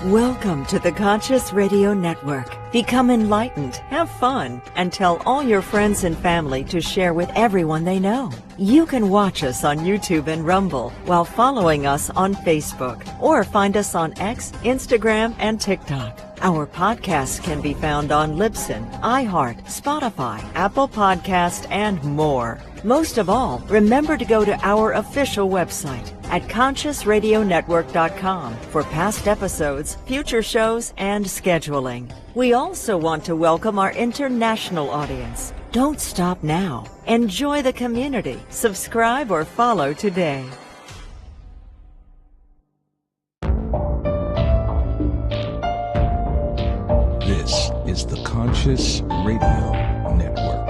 Welcome to the Conscious Radio Network. Become enlightened, have fun, and tell all your friends and family to share with everyone they know. You can watch us on YouTube and Rumble while following us on Facebook, or find us on X, Instagram, and TikTok. Our podcasts can be found on Libsyn, iHeart, Spotify, Apple Podcast, and more. Most of all, remember to go to our official website at consciousradionetwork.com for past episodes, future shows, and scheduling. We also want to welcome our international audience. Don't stop now. Enjoy the community. Subscribe or follow today. This is the Conscious Radio Network.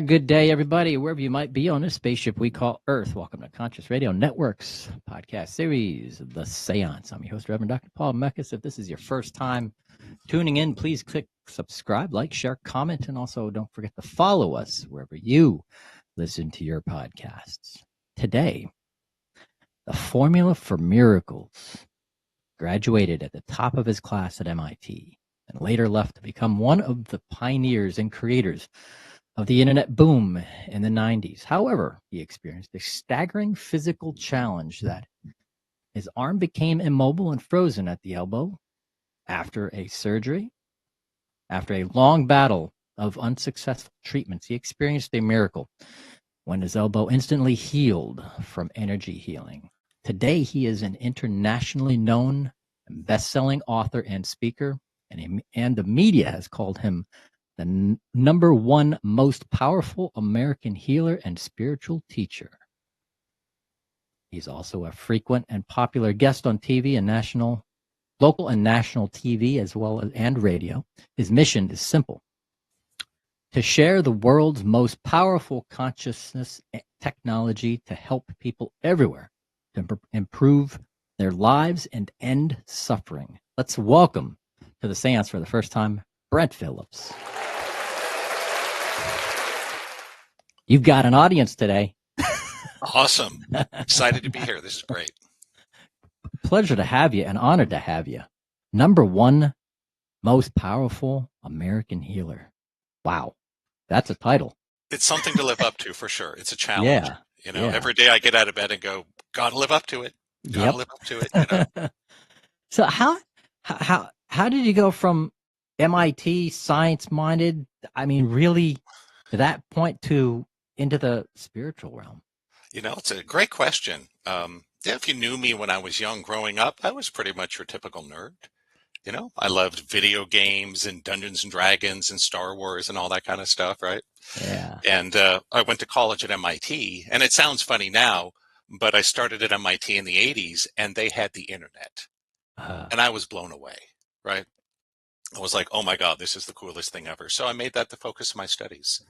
Good day, everybody, wherever you might be on this spaceship we call Earth. Welcome to Conscious Radio Network's podcast series, The Seance. I'm your host, Reverend Dr. Paul Mekas. If this is your first time tuning in, please click subscribe, like, share, comment, and also don't forget to follow us wherever you listen to your podcasts. Today, the formula for miracles. Graduated at the top of his class at MIT and later left to become one of the pioneers and creators of the internet boom in the 90s. However, he experienced a staggering physical challenge that his arm became immobile and frozen at the elbow after a surgery. After a long battle of unsuccessful treatments, he experienced a miracle when his elbow instantly healed from energy healing. Today, he is an internationally known best-selling author and speaker, and the media has called him the number one most powerful American healer and spiritual teacher. He's also a frequent and popular guest on TV and local and national TV as well as and radio. His mission is simple: to share the world's most powerful consciousness technology to help people everywhere to improve their lives and end suffering. Let's welcome to the seance for the first time, Brent Phillips. You've got an audience today. Awesome. Excited to be here. This is great. Pleasure to have you and honored to have you. Number one most powerful American healer. Wow. That's a title. It's something to live up to for sure. It's a challenge. Yeah. Every day I get out of bed and go, gotta live up to it. Gotta live up to it. So how did you go from MIT science-minded, really to that point into the spiritual realm? It's a great question. If you knew me when I was young growing up, I was pretty much your typical nerd. I loved video games and Dungeons and Dragons and Star Wars and all that kind of stuff, right? Yeah. And I went to college at MIT, and it sounds funny now, but I started at MIT in the 80s, and they had the internet. And I was blown away, right? I was like, oh my God, this is the coolest thing ever. So I made that the focus of my studies.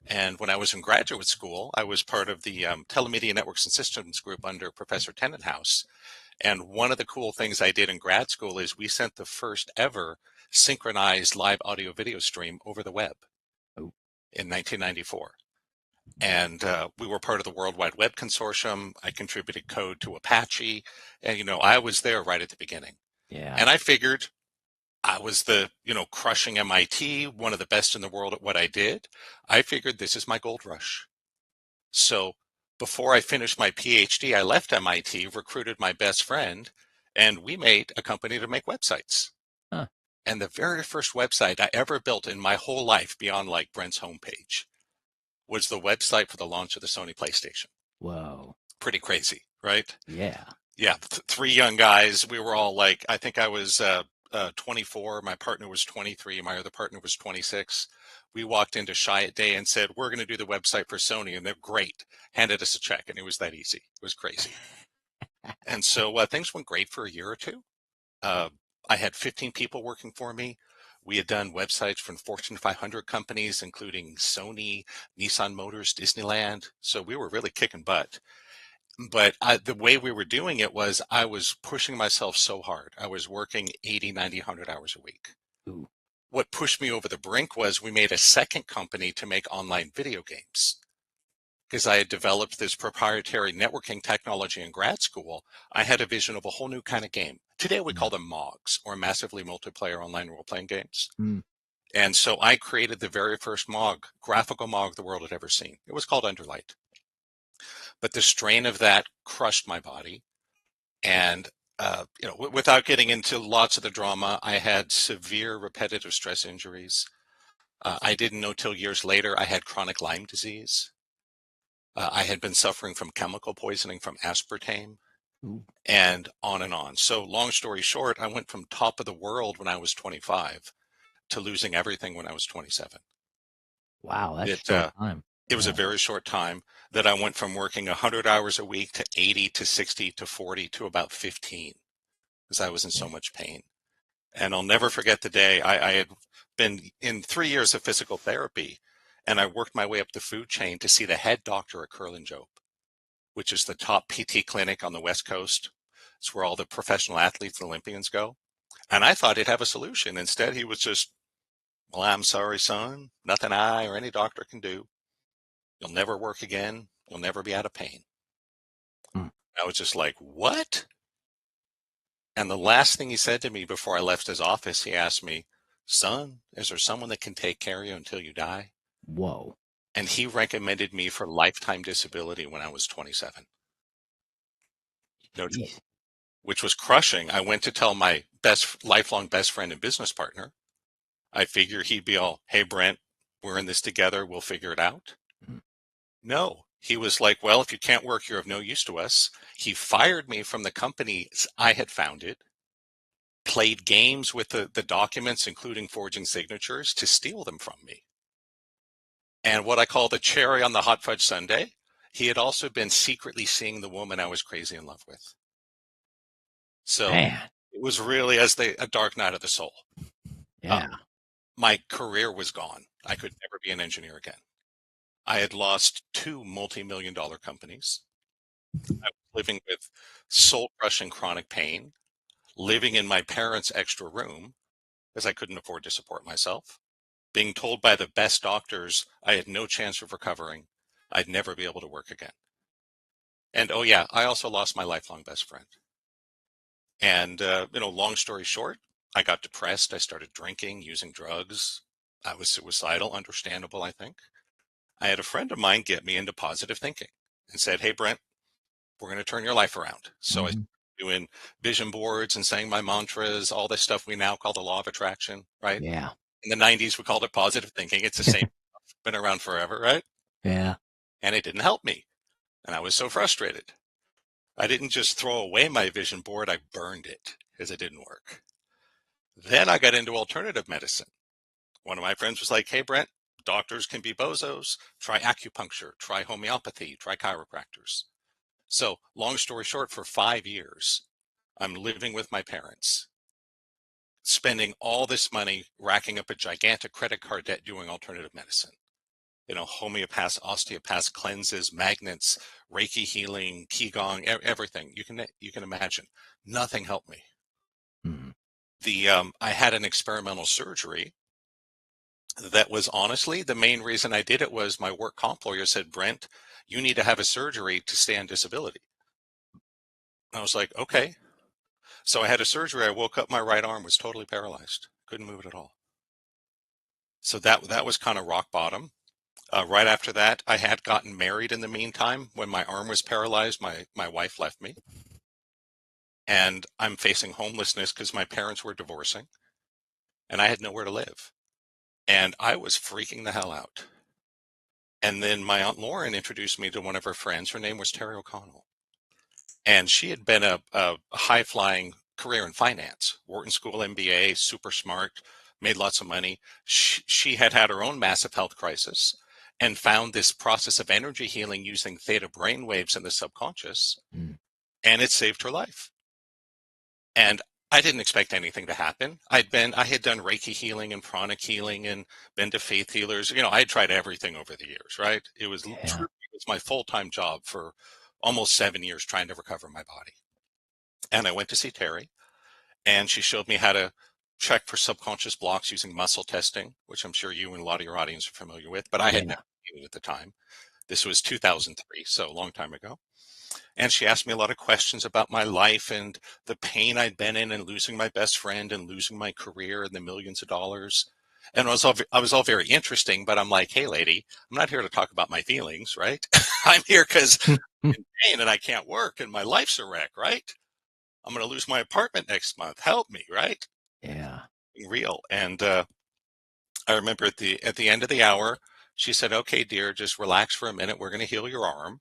And when I was in graduate school, I was part of the Telemedia Networks and Systems group under Professor Tennenhouse. And one of the cool things I did in grad school is we sent the first ever synchronized live audio video stream over the web in 1994. And we were part of the World Wide Web Consortium. I contributed code to Apache. And, I was there right at the beginning. Yeah. And I figured I was crushing MIT, one of the best in the world at what I did. I figured this is my gold rush. So before I finished my PhD, I left MIT, recruited my best friend, and we made a company to make websites. Huh. And the very first website I ever built in my whole life, beyond like Brent's homepage, was the website for the launch of the Sony PlayStation. Whoa. Pretty crazy, right? Yeah. Yeah. Three young guys. We were all like, I think I was 24. My partner was 23. My other partner was 26. We walked into Chiat Day and said, we're going to do the website for Sony. And they're great. Handed us a check. And it was that easy. It was crazy. And so things went great for a year or two. I had 15 people working for me. We had done websites from Fortune 500 companies, including Sony, Nissan Motors, Disneyland. So we were really kicking butt. But the way we were doing it was I was pushing myself so hard. I was working 80, 90, 100 hours a week. Ooh. what pushed me over the brink was we made a second company to make online video games. Because I had developed this proprietary networking technology in grad school, I had a vision of a whole new kind of game. Today we call them MOGs, or massively multiplayer online role-playing games. Mm. And so I created the very first MOG, graphical MOG the world had ever seen. It was called Underlight. But the strain of that crushed my body. And without getting into lots of the drama, I had severe repetitive stress injuries. I didn't know till years later I had chronic Lyme disease. I had been suffering from chemical poisoning from aspartame. Ooh. And on and on. So long story short, I went from top of the world when I was 25 to losing everything when I was 27. Wow, that's a short time. It was a very short time that I went from working 100 hours a week to 80 to 60 to 40 to about 15 because I was in so much pain. And I'll never forget the day I had been in 3 years of physical therapy, and I worked my way up the food chain to see the head doctor at Curl and Job, which is the top PT clinic on the West Coast. It's where all the professional athletes and Olympians go. And I thought he'd have a solution. Instead, he was just, well, I'm sorry, son. Nothing I or any doctor can do. You'll never work again. You'll never be out of pain. I was just like, what? And the last thing he said to me before I left his office, he asked me, son, is there someone that can take care of you until you die? Whoa. And he recommended me for lifetime disability when I was 27. No joke. Which was crushing. I went to tell my lifelong best friend and business partner. I figure he'd be all, hey, Brent, we're in this together. We'll figure it out. No, he was like, well, if you can't work, you're of no use to us. He fired me from the companies I had founded, played games with the documents, including forging signatures, to steal them from me. And what I call the cherry on the hot fudge sundae, he had also been secretly seeing the woman I was crazy in love with. So it was really a dark night of the soul. Yeah. My career was gone. I could never be an engineer again. I had lost 2 multi-million-dollar companies. I was living with soul-crushing chronic pain, living in my parents' extra room because I couldn't afford to support myself, being told by the best doctors I had no chance of recovering. I'd never be able to work again. And oh yeah, I also lost my lifelong best friend. And, long story short, I got depressed. I started drinking, using drugs. I was suicidal, understandable, I think. I had a friend of mine get me into positive thinking and said, hey, Brent, we're going to turn your life around. So I started doing vision boards and saying my mantras, all this stuff we now call the law of attraction, right? Yeah. In the 90s, we called it positive thinking. It's the same stuff, been around forever, right? Yeah. And it didn't help me. And I was so frustrated. I didn't just throw away my vision board, I burned it because it didn't work. Then I got into alternative medicine. One of my friends was like, hey, Brent, doctors can be bozos. Try acupuncture, try homeopathy, try chiropractors. So long story short, for 5 years, I'm living with my parents, spending all this money, racking up a gigantic credit card debt doing alternative medicine. Homeopaths, osteopaths, cleanses, magnets, Reiki healing, Qigong, everything you can imagine. Nothing helped me. I had an experimental surgery that was honestly the main reason I did it was my work comp lawyer said, Brent, you need to have a surgery to stay on disability. I was like, okay. So I had a surgery. I woke up, my right arm was totally paralyzed. Couldn't move it at all. So that was kind of rock bottom. Right after that, I had gotten married in the meantime. When my arm was paralyzed, my wife left me. And I'm facing homelessness because my parents were divorcing. And I had nowhere to live. And I was freaking the hell out. And then my Aunt Lauren introduced me to one of her friends. Her name was Terry O'Connell. And she had been a high-flying career in finance, Wharton School MBA, super smart, made lots of money. She had her own massive health crisis and found this process of energy healing using theta brainwaves in the subconscious, and it saved her life. And I didn't expect anything to happen. I had done Reiki healing and pranic healing and been to faith healers. I had tried everything over the years, right? It was my full-time job for almost 7 years trying to recover my body. And I went to see Terry, and she showed me how to check for subconscious blocks using muscle testing, which I'm sure you and a lot of your audience are familiar with, but I had never seen it at the time. This was 2003, so a long time ago. And she asked me a lot of questions about my life and the pain I'd been in and losing my best friend and losing my career and the millions of dollars. And I was all very interesting, but I'm like, hey, lady, I'm not here to talk about my feelings, right? I'm here because I'm in pain and I can't work and my life's a wreck, right? I'm going to lose my apartment next month. Help me, right? Yeah. Real. And I remember at the end of the hour, she said, okay, dear, just relax for a minute. We're going to heal your arm.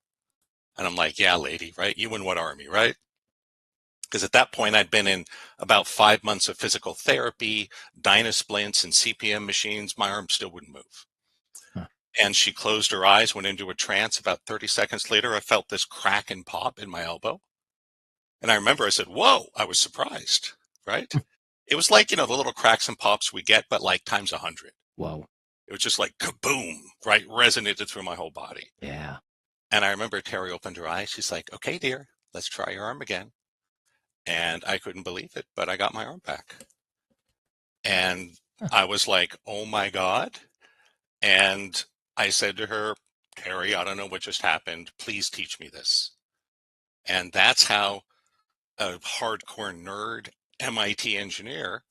And I'm like, yeah, lady, right? You and what army, right? Because at that point, I'd been in about 5 months of physical therapy, Dynasplints and CPM machines. My arm still wouldn't move. Huh. And she closed her eyes, went into a trance. About 30 seconds later, I felt this crack and pop in my elbow. And I remember I said, whoa, I was surprised, right? It was like, the little cracks and pops we get, but like times 100. Whoa. It was just like kaboom, right? Resonated through my whole body. Yeah. And I remember Terry opened her eyes. She's like, okay, dear, let's try your arm again. And I couldn't believe it, but I got my arm back. And I was like, oh my God. And I said to her, Terry, I don't know what just happened. Please teach me this. And that's how a hardcore nerd MIT engineer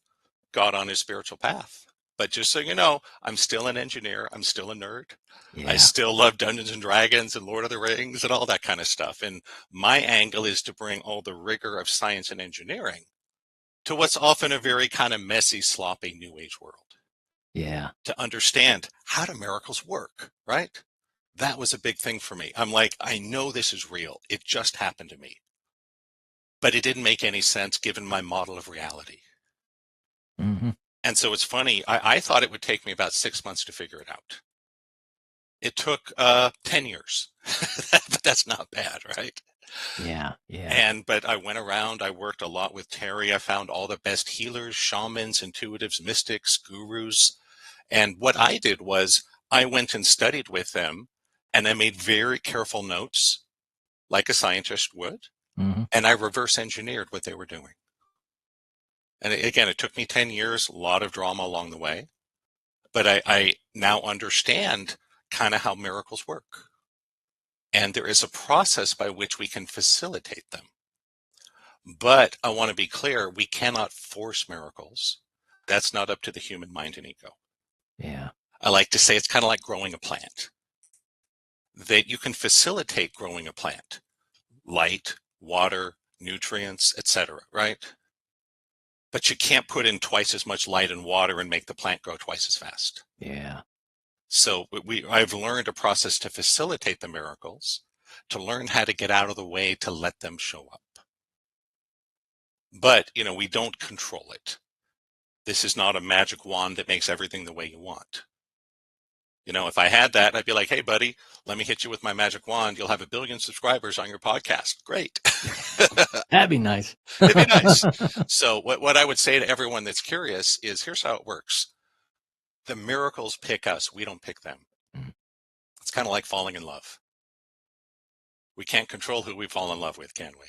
got on his spiritual path. But just so you know, I'm still an engineer. I'm still a nerd. Yeah. I still love Dungeons and Dragons and Lord of the Rings and all that kind of stuff. And my angle is to bring all the rigor of science and engineering to what's often a very kind of messy, sloppy New Age world. Yeah. To understand how do miracles work, right? That was a big thing for me. I'm like, I know this is real. It just happened to me. But it didn't make any sense given my model of reality. Mm-hmm. And so it's funny, I thought it would take me about 6 months to figure it out. It took 10 years, but that's not bad, right? Yeah. Yeah. But I went around, I worked a lot with Terry. I found all the best healers, shamans, intuitives, mystics, gurus. And what I did was I went and studied with them and I made very careful notes like a scientist would. Mm-hmm. And I reverse engineered what they were doing. And again, it took me 10 years, a lot of drama along the way. But I now understand kind of how miracles work. And there is a process by which we can facilitate them. But I want to be clear, we cannot force miracles. That's not up to the human mind and ego. Yeah. I like to say it's kind of like growing a plant. That you can facilitate growing a plant. Light, water, nutrients, etc., right? But you can't put in twice as much light and water and make the plant grow twice as fast. Yeah. So I've learned a process to facilitate the miracles, to learn how to get out of the way to let them show up. But, we don't control it. This is not a magic wand that makes everything the way you want. If I had that, I'd be like, hey, buddy, let me hit you with my magic wand. You'll have 1 billion subscribers on your podcast. Great. That'd be nice. It'd be nice. So what I would say to everyone that's curious is here's how it works. The miracles pick us. We don't pick them. Mm. It's kind of like falling in love. We can't control who we fall in love with, can we?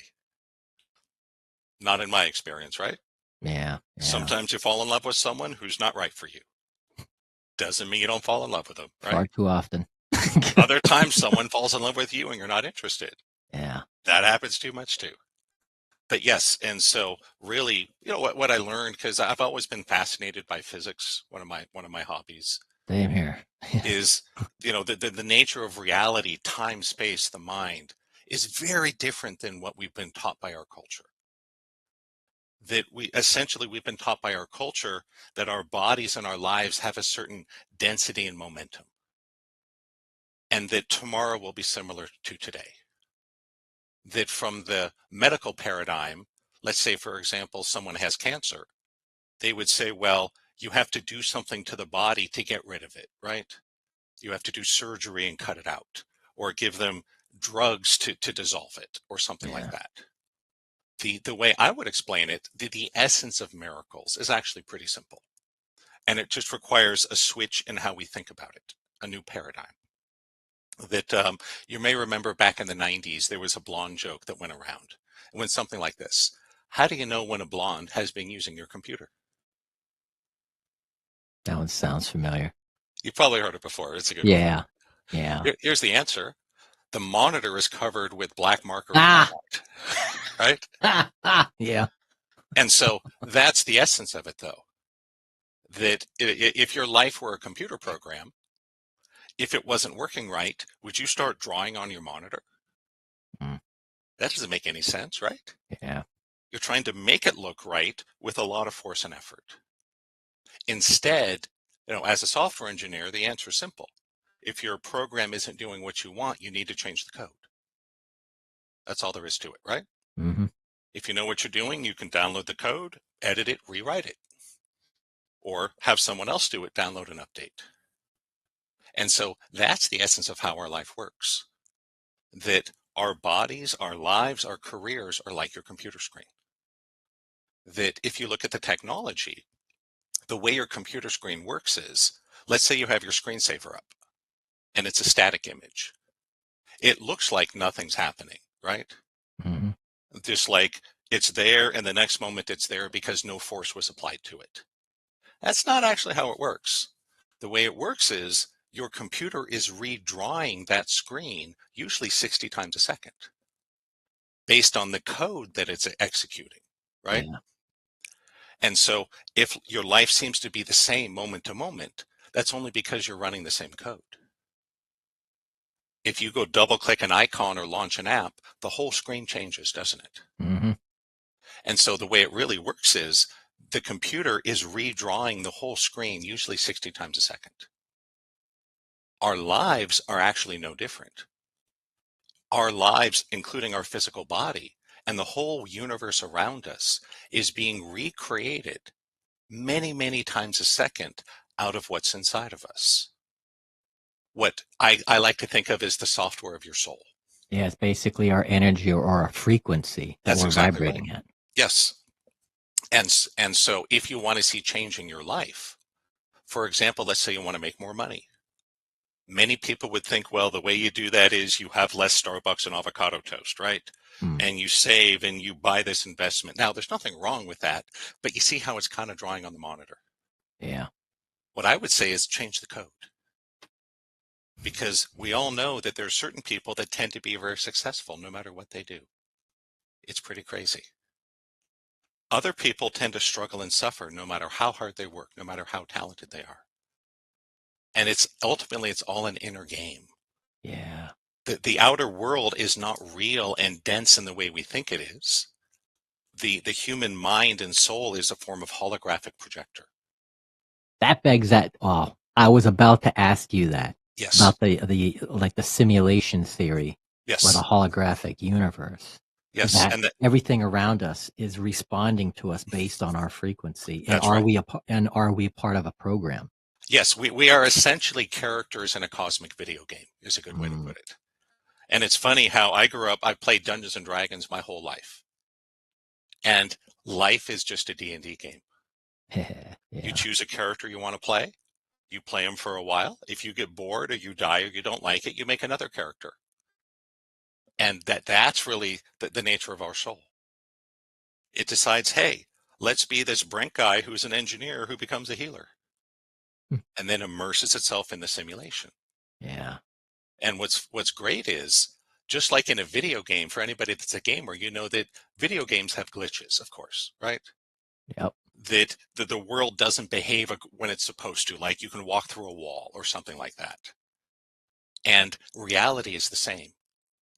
Not in my experience, right? Yeah. Sometimes you fall in love with someone who's not right for you. Doesn't mean you don't fall in love with them, right? Far too often. Other times someone falls in love with you and you're not interested. Yeah. That happens too much too. But yes, and so really, what I learned, because I've always been fascinated by physics, one of my hobbies. Same here. Is, the nature of reality, time, space, the mind is very different than what we've been taught by our culture. That we've been taught by our culture that our bodies and our lives have a certain density and momentum. And that tomorrow will be similar to today. That from the medical paradigm, let's say, for example, someone has cancer, they would say, well, you have to do something to the body to get rid of it, right? You have to do surgery and cut it out, or give them drugs to dissolve it, or something like that. The way I would explain it, the essence of miracles is actually pretty simple. And it just requires a switch in how we think about it, a new paradigm. That you may remember back in the 90s, there was a blonde joke that went around. It went something like this. How do you know when a blonde has been using your computer? That one sounds familiar. You've probably heard it before. It's a good one. Yeah. Yeah. Here's the answer. The monitor is covered with black marker and Ah. highlight, right? Yeah. And so that's the essence of it, though. That if your life were a computer program, if it wasn't working right, would you start drawing on your monitor? Mm. That doesn't make any sense, right? Yeah. You're trying to make it look right with a lot of force and effort. Instead, as a software engineer, the answer is simple. If your program isn't doing what you want, you need to change the code. That's all there is to it, right? Mm-hmm. If you know what you're doing, you can download the code, edit it, rewrite it, or have someone else do it, download and update. And so that's the essence of how our life works. That our bodies, our lives, our careers are like your computer screen. That if you look at the technology, the way your computer screen works is, let's say you have your screensaver up and it's a static image. It looks like nothing's happening, right? Mm-hmm. Just like it's there and the next moment it's there because no force was applied to it. That's not actually how it works. The way it works is your computer is redrawing that screen usually 60 times a second based on the code that it's executing, right? Yeah. And so if your life seems to be the same moment to moment, that's only because you're running the same code. If you go double click an icon or launch an app, the whole screen changes, doesn't it? Mm-hmm. And so the way it really works is the computer is redrawing the whole screen, usually 60 times a second. Our lives are actually no different. Our lives, including our physical body and the whole universe around us, is being recreated many, many times a second out of what's inside of us. What I like to think of as the software of your soul. Yeah, it's basically our energy or our frequency that That's we're exactly right. vibrating at. Yes. And so if you want to see change in your life, for example, let's say you want to make more money. Many people would think, well, the way you do that is you have less Starbucks and avocado toast, right? Mm. And you save and you buy this investment. Now, there's nothing wrong with that, but you see how it's kind of drawing on the monitor. Yeah. What I would say is change the code. Because we all know that there are certain people that tend to be very successful no matter what they do. It's pretty crazy. Other people tend to struggle and suffer no matter how hard they work, no matter how talented they are. And ultimately it's all an inner game. Yeah. The outer world is not real and dense in the way we think it is. The human mind and soul is a form of holographic projector. That begs that. Oh, I was about to ask you that. Yes. About the simulation theory. Yes. Or the holographic universe. Yes. That everything around us is responding to us based on our frequency. And That's right. are we part of a program? Yes, we are essentially characters in a cosmic video game, is a good way to put it. And it's funny how I grew up, I played Dungeons and Dragons my whole life. And life is just a D&D game. Yeah. You choose a character you want to play. You play them for a while. If you get bored or you die or you don't like it, you make another character. And that's really the nature of our soul. It decides, hey, let's be this Brent guy who's an engineer who becomes a healer. And then immerses itself in the simulation. Yeah. And what's great is, just like in a video game, for anybody that's a gamer, you know that video games have glitches, of course, right? Yep. That the world doesn't behave when it's supposed to, like you can walk through a wall or something like that. And reality is the same.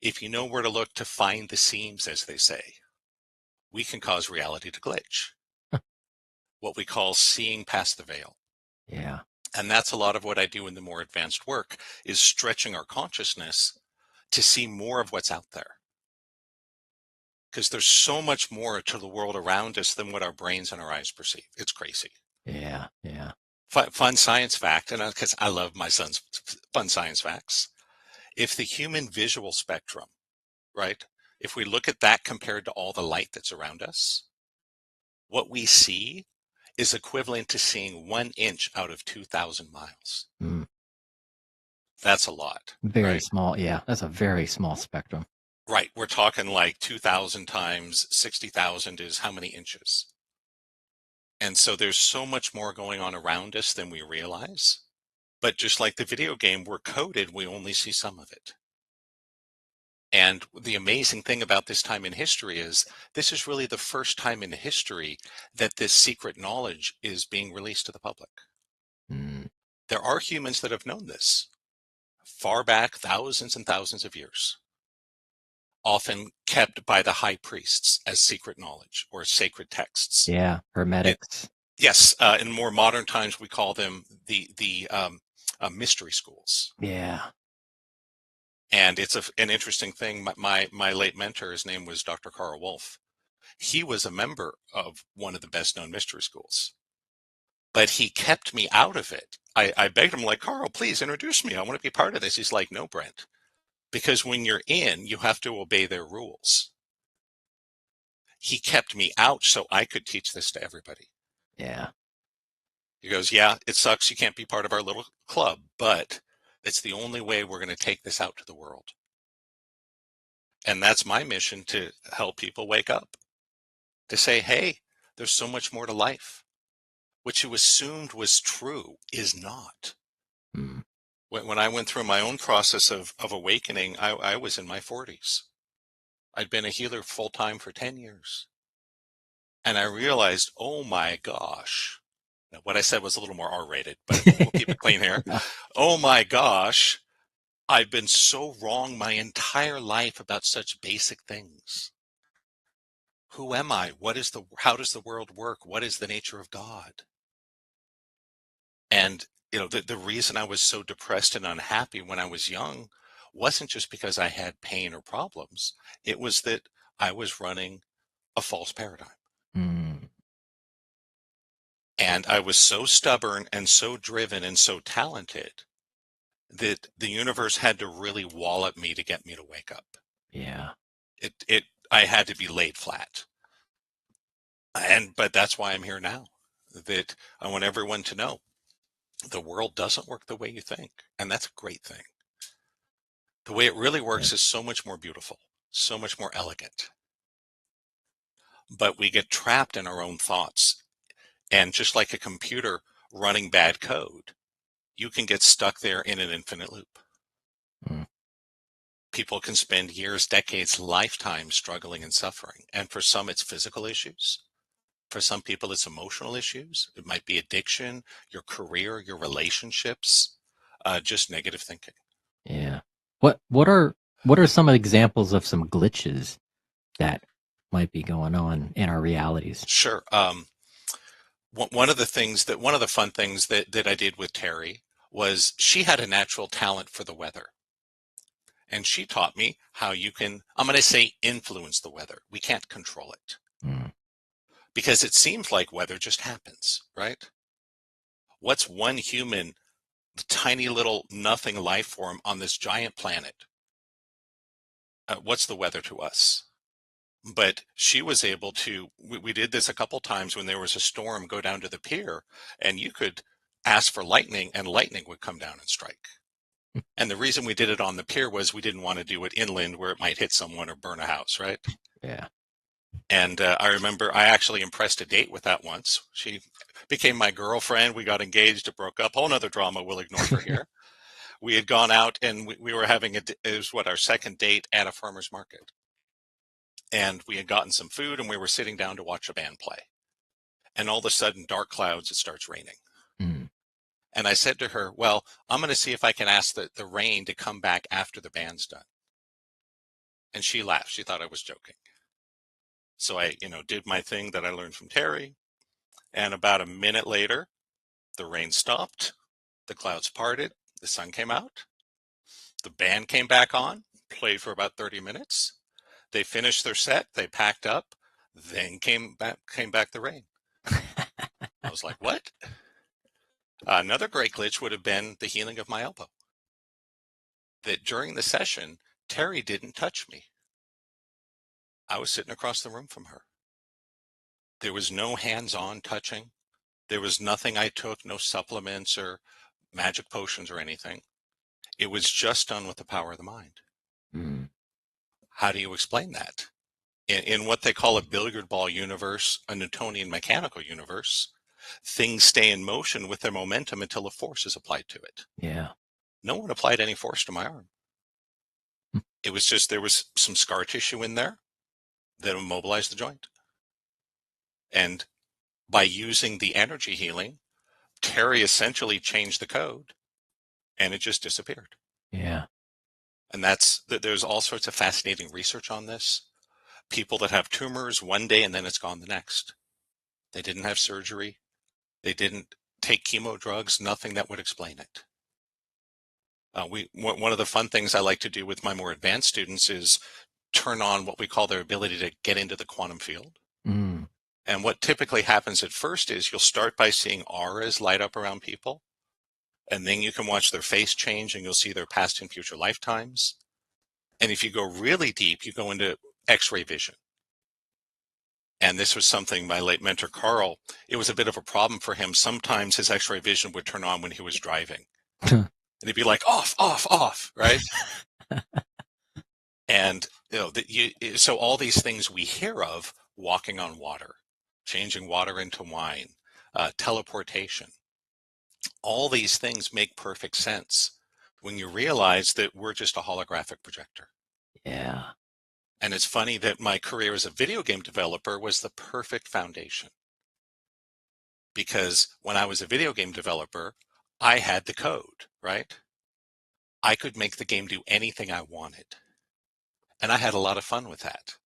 If you know where to look to find the seams, as they say, we can cause reality to glitch. What we call seeing past the veil. Yeah. And that's a lot of what I do in the more advanced work, is stretching our consciousness to see more of what's out there. Because there's so much more to the world around us than what our brains and our eyes perceive. It's crazy. Yeah. Yeah. Fun science fact, and because I love my son's fun science facts. If the human visual spectrum, right, if we look at that compared to all the light that's around us, what we see is equivalent to seeing 1 inch out of 2,000 miles. Mm. That's a lot. Very right? small. Yeah. That's a very small spectrum. Right. We're talking like 2,000 times 60,000 is how many inches? And so there's so much more going on around us than we realize. But just like the video game, we're coded, we only see some of it. And the amazing thing about this time in history is this is really the first time in history that this secret knowledge is being released to the public. Mm. There are humans that have known this far back, thousands and thousands of years, often kept by the high priests as secret knowledge or sacred texts. Yeah, hermetics. Yes, in more modern times, we call them the mystery schools. Yeah. And it's an interesting thing. My late mentor, his name was Dr. Carl Wolf. He was a member of one of the best known mystery schools, but he kept me out of it. I begged him, like, Carl, please introduce me. I want to be part of this. He's like, no, Brent, because when you're in, you have to obey their rules. He kept me out so I could teach this to everybody. Yeah. He goes, yeah, it sucks. You can't be part of our little club, but it's the only way we're going to take this out to the world. And that's my mission, to help people wake up, to say, hey, there's so much more to life. What you assumed was true is not. Mm. When I went through my own process of awakening, I was in my 40s. I'd been a healer full time for 10 years. And I realized, oh my gosh. Now, what I said was a little more R-rated, but we'll keep it clean here. Oh my gosh. I've been so wrong my entire life about such basic things. Who am I? How does the world work? What is the nature of God? And, the reason I was so depressed and unhappy when I was young wasn't just because I had pain or problems. It was that I was running a false paradigm. Mm. And I was so stubborn and so driven and so talented that the universe had to really wallop me to get me to wake up. Yeah. I had to be laid flat. But that's why I'm here now, that I want everyone to know the world doesn't work the way you think. And that's a great thing. The way it really works is so much more beautiful, so much more elegant. But we get trapped in our own thoughts. And just like a computer running bad code, you can get stuck there in an infinite loop. Mm. People can spend years, decades, lifetimes struggling and suffering. And for some, it's physical issues. For some people, it's emotional issues. It might be addiction, your career, your relationships, just negative thinking. Yeah. What are some examples of some glitches that might be going on in our realities? Sure. One of the fun things that I did with Terry was she had a natural talent for the weather. And she taught me how you can, I'm going to say, influence the weather. We can't control it. Mm. Because it seems like weather just happens, right? What's one human, tiny little nothing life form on this giant planet? What's the weather to us? But she was able to, we did this a couple times when there was a storm, go down to the pier, and you could ask for lightning and lightning would come down and strike. And the reason we did it on the pier was we didn't want to do it inland where it might hit someone or burn a house, right? Yeah. And I remember I actually impressed a date with that once. She became my girlfriend. We got engaged, it broke up. Whole nother drama we'll ignore for here. We had gone out and we were having it was our second date at a farmer's market. And we had gotten some food and we were sitting down to watch a band play. And all of a sudden, dark clouds, it starts raining. Mm. And I said to her, well, I'm going to see if I can ask the rain to come back after the band's done. And she laughed. She thought I was joking. So I, did my thing that I learned from Terry. And about a minute later, the rain stopped. The clouds parted. The sun came out. The band came back on, played for about 30 minutes. They finished their set. They packed up. Then came back the rain. I was like, what? Another great glitch would have been the healing of my elbow. That during the session, Terry didn't touch me. I was sitting across the room from her. There was no hands-on touching. There was nothing I took, no supplements or magic potions or anything. It was just done with the power of the mind. Mm. How do you explain that? In what they call a billiard ball universe, a Newtonian mechanical universe, things stay in motion with their momentum until a force is applied to it. Yeah. No one applied any force to my arm. It was just there was some scar tissue in there that immobilized the joint. And by using the energy healing, Terry essentially changed the code and it just disappeared. Yeah. And there's all sorts of fascinating research on this. People that have tumors one day and then it's gone the next. They didn't have surgery. They didn't take chemo drugs, nothing that would explain it. One of the fun things I like to do with my more advanced students is turn on what we call their ability to get into the quantum field. Mm. And what typically happens at first is you'll start by seeing auras light up around people. And then you can watch their face change and you'll see their past and future lifetimes. And if you go really deep, you go into X-ray vision. And this was something my late mentor, Carl, it was a bit of a problem for him. Sometimes his X-ray vision would turn on when he was driving. And he'd be like, off, off, off, right? And so all these things we hear of, walking on water, changing water into wine, teleportation, all these things make perfect sense when you realize that we're just a holographic projector. Yeah. And it's funny that my career as a video game developer was the perfect foundation. Because when I was a video game developer, I had the code, right? I could make the game do anything I wanted. And I had a lot of fun with that.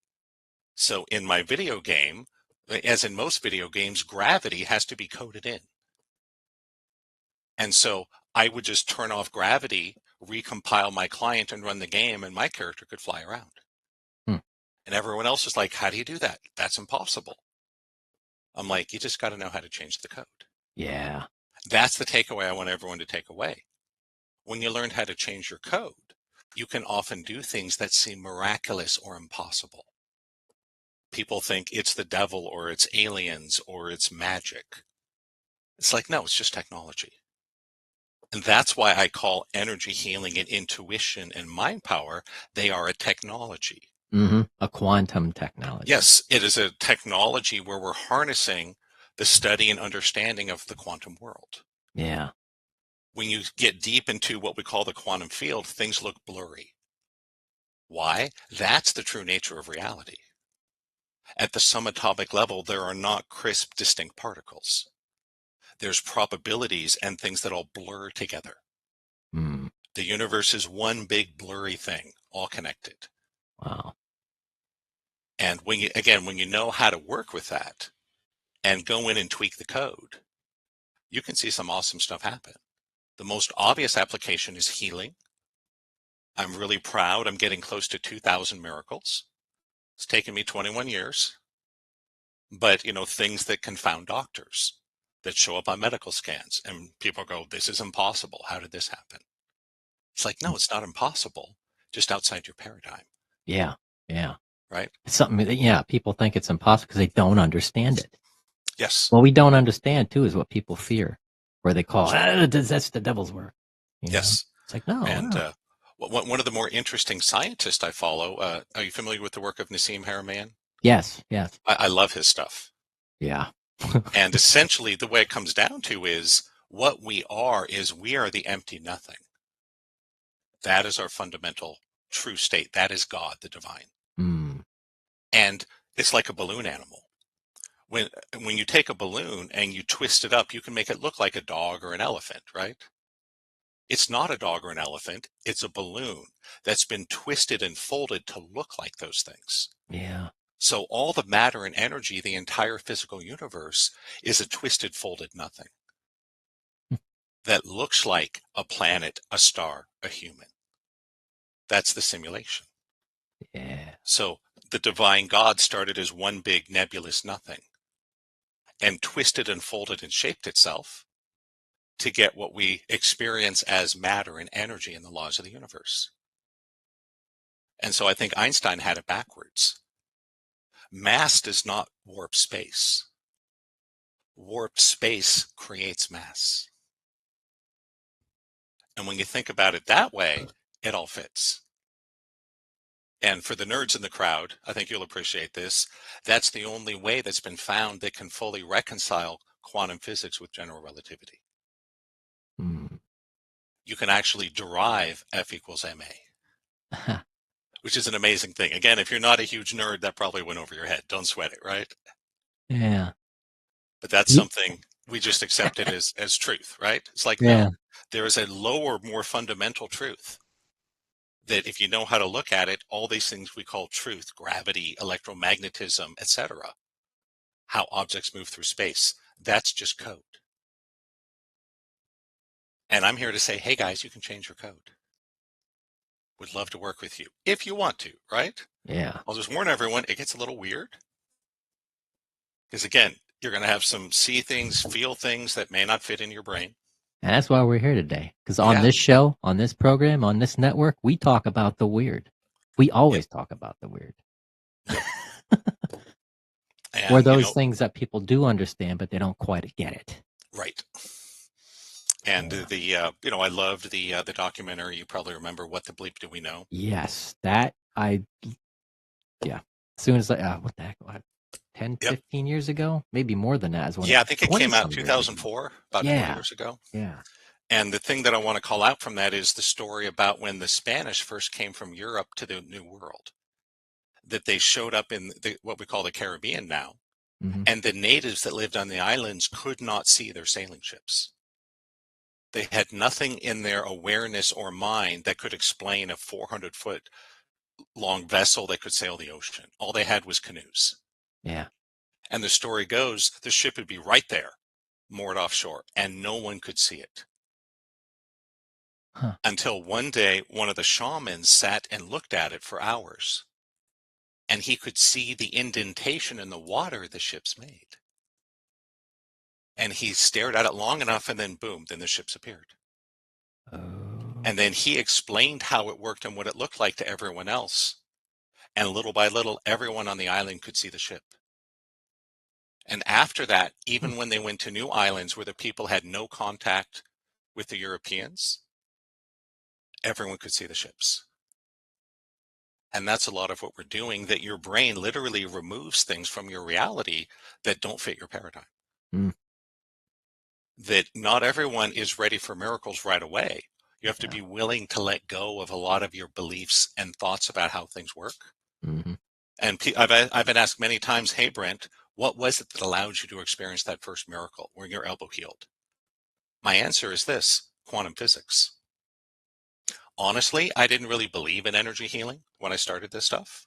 So in my video game, as in most video games, gravity has to be coded in. And so I would just turn off gravity, recompile my client and run the game, and my character could fly around. And everyone else is like, how do you do that? That's impossible. I'm like, you just got to know how to change the code. Yeah. That's the takeaway I want everyone to take away. When you learn how to change your code, you can often do things that seem miraculous or impossible. People think it's the devil or it's aliens or it's magic. It's like, no, it's just technology. And that's why I call energy healing and intuition and mind power, they are a technology. Mm-hmm. A quantum technology. Yes, it is a technology where we're harnessing the study and understanding of the quantum world. Yeah. When you get deep into what we call the quantum field, things look blurry. Why? That's the true nature of reality. At the subatomic level, there are not crisp, distinct particles. There's probabilities and things that all blur together. Mm. The universe is one big blurry thing, all connected. Wow. And when you know how to work with that and go in and tweak the code, you can see some awesome stuff happen. The most obvious application is healing. I'm really proud. I'm getting close to 2,000 miracles. It's taken me 21 years. But, things that confound doctors that show up on medical scans and people go, this is impossible. How did this happen? It's like, no, it's not impossible. Just outside your paradigm. Yeah. Yeah. Right? It's something that, people think it's impossible because they don't understand it. Yes. Well, we don't understand too is what people fear, or they call that's the devil's work. Yes. It's like, no. And no. one of the more interesting scientists I follow, are you familiar with the work of Nassim Haramein? Yes. Yes. I love his stuff. Yeah. And essentially the way it comes down to is what we are the empty nothing. That is our fundamental true state. That is God, the divine. Mm. And it's like a balloon animal. When you take a balloon and you twist it up, you can make it look like a dog or an elephant, right? It's not a dog or an elephant. It's a balloon that's been twisted and folded to look like those things. Yeah. So all the matter and energy, the entire physical universe, is a twisted, folded nothing that looks like a planet, a star, a human. That's the simulation. Yeah. So the divine God started as one big nebulous nothing and twisted and folded and shaped itself to get what we experience as matter and energy in the laws of the universe. And so I think Einstein had it backwards. Mass does not warp space. Warped space creates mass. And when you think about it that way, it all fits. And for the nerds in the crowd, I think you'll appreciate this. That's the only way that's been found that can fully reconcile quantum physics with general relativity. Mm. You can actually derive F equals ma, which is an amazing thing. Again, if you're not a huge nerd, that probably went over your head. Don't sweat it, right? Yeah. But that's something we just accepted as truth, right? It's like, Yeah. no, there is a lower, more fundamental truth that if you know how to look at it, all these things we call truth, gravity, electromagnetism, etc., how objects move through space, that's just code. And I'm here to say, hey guys, you can change your code. Would love to work with you if you want to, right? Yeah. I'll just warn everyone, it gets a little weird. Because again, you're going to have some see things, feel things that may not fit in your brain. And that's why we're here today. Because on this show, on this program, on this network, we talk about the weird. We always talk about the weird. Or those things that people do understand, but they don't quite get it. Right. And I loved the documentary. You probably remember What the Bleep Do We Know? Yes, As soon as what the heck, 10, 15 years ago, maybe more than that. I think it came out in 2004, about 20 years ago. Yeah. And the thing that I want to call out from that is the story about when the Spanish first came from Europe to the New World, that they showed up in what we call the Caribbean now. Mm-hmm. And the natives that lived on the islands could not see their sailing ships. They had nothing in their awareness or mind that could explain a 400-foot long vessel that could sail the ocean. All they had was canoes. Yeah. And the story goes, the ship would be right there, moored offshore, and no one could see it. Until one day, one of the shamans sat and looked at it for hours. And he could see the indentation in the water the ship's made. And he stared at it long enough, and then boom, then the ships appeared. And then he explained how it worked and what it looked like to everyone else. And little by little, everyone on the island could see the ship. And after that, even when they went to new islands where the people had no contact with the Europeans, everyone could see the ships. And that's a lot of what we're doing, that your brain literally removes things from your reality that don't fit your paradigm. That not everyone is ready for miracles right away. You have to be willing to let go of a lot of your beliefs and thoughts about how things work. Mm-hmm. And I've been asked many times, hey, Brent, what was it that allowed you to experience that first miracle where your elbow healed? My answer is this: quantum physics. Honestly, I didn't really believe in energy healing when I started this stuff,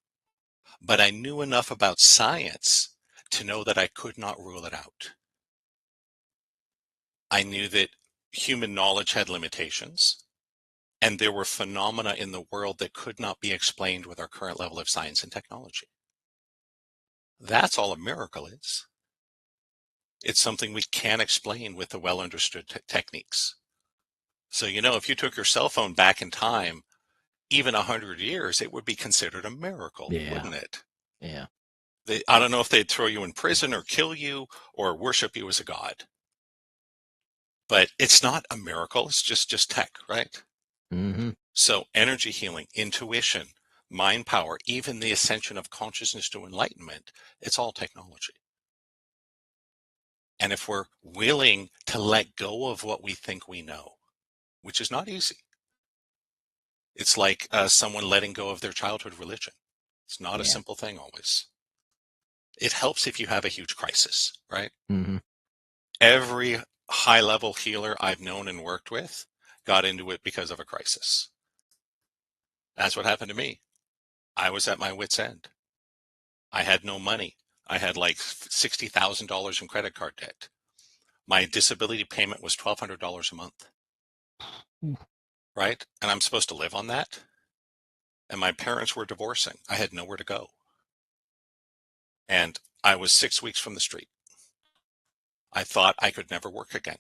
but I knew enough about science to know that I could not rule it out. I knew that human knowledge had limitations, and there were phenomena in the world that could not be explained with our current level of science and technology. That's all a miracle is. It's something we can't explain with the well-understood techniques. So, if you took your cell phone back in time, even 100 years, it would be considered a miracle, wouldn't it? Yeah. I don't know if they'd throw you in prison or kill you or worship you as a god. But it's not a miracle. It's just tech, right? Mm-hmm. So energy healing, intuition, mind power, even the ascension of consciousness to enlightenment, it's all technology. And if we're willing to let go of what we think we know, which is not easy, it's like someone letting go of their childhood religion. It's not a simple thing always. It helps if you have a huge crisis, right? Mm-hmm. Every high-level healer I've known and worked with got into it because of a crisis. That's what happened to me. I was at my wit's end. I had no money. I had like $60,000 in credit card debt. My disability payment was $1,200 a month. Right? And I'm supposed to live on that? And my parents were divorcing. I had nowhere to go. And I was 6 weeks from the street. I thought I could never work again.